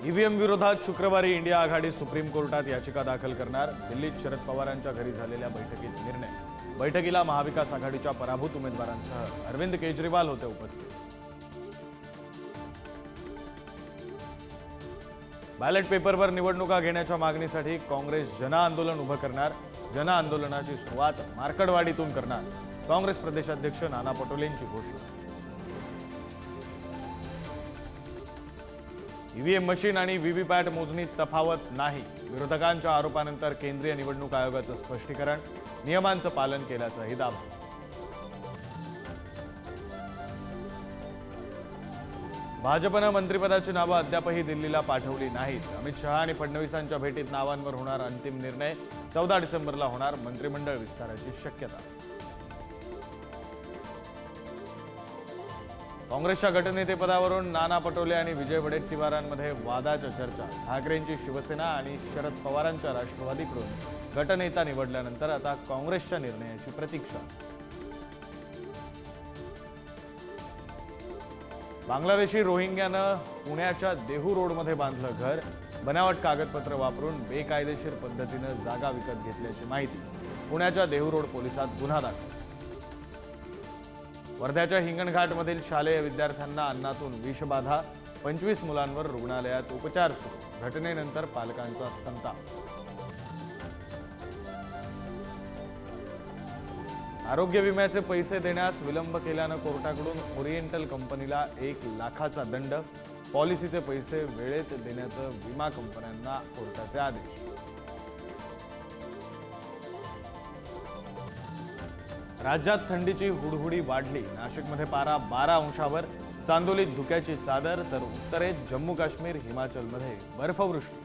EVM विरोधात शुक्रवारी India आघाडी supreme कोर्टात याचिका दाखल करणार। दिल्लीत शरद पवारांच्या घरी झालेल्या बैठकीत निर्णय। बैठकीला महाविकास आघाडीच्या पराभूत उमेदवारांसह अरविंद केजरीवाल होते उपस्थित। बॅलेट पेपरवर निवडणुका घेण्याच्या मागणीसाठी काँग्रेस जनआंदोलन उभं करणार। जनआंदोलनाची सुरुवात मार्कडवाडीतून करणार। काँग्रेस प्रदेशाध्यक्ष नाना पटोलेंची घोषणा। ईव्हीएम मशीन आणि व्हीव्हीपॅट मोजणीत तफावत नाही। विरोधकांच्या आरोपानंतर केंद्रीय निवडणूक आयोगाचं स्पष्टीकरण। नियमांचं पालन केल्याचाही दावा। भाजपनं मंत्रिपदाची नावं अद्यापही दिल्लीला पाठवली नाहीत। अमित शहा आणि फडणवीसांच्या भेटीत नावांवर होणार अंतिम निर्णय। 14 डिसेंबरला होणार मंत्रिमंडळ विस्ताराची शक्यता। काँग्रेसच्या गटनेतेपदावरून नाना पटोले आणि विजय वडेट्टीवारांमध्ये वादाच्या चर्चा। ठाकरेंची शिवसेना आणि शरद पवारांच्या राष्ट्रवादीकडून गटनेता निवडल्यानंतर आता काँग्रेसच्या निर्णयाची प्रतीक्षा। बांगलादेशी रोहिंग्यानं पुण्याच्या देहू रोडमध्ये बांधलं घर। बनावट कागदपत्र वापरून बेकायदेशीर पद्धतीनं जागा विकत घेतल्याची माहिती। पुण्याच्या देहू रोड पोलिसात गुन्हा दाखल। वर्ध्याच्या हिंगणघाटमधील शालेय विद्यार्थ्यांना अन्नातून विषबाधा। 25 मुलांवर रुग्णालयात उपचार सुरू। घटनेनंतर पालकांचा संताप। आरोग्य विम्याचे पैसे देण्यास विलंब केल्यानं कोर्टाकडून ओरिएंटल कंपनीला 1 लाखाचा दंड। पॉलिसीचे पैसे वेळेत देण्याचं विमा कंपन्यांना कोर्टाचे आदेश। राज्यात थंडीची हुडहुडी वाढली। नाशिकमध्ये पारा 12 अंशावर। चांदोलीत धुक्याची चादर तर उत्तरेत जम्मू काश्मीर हिमाचलमध्ये बर्फवृष्टी।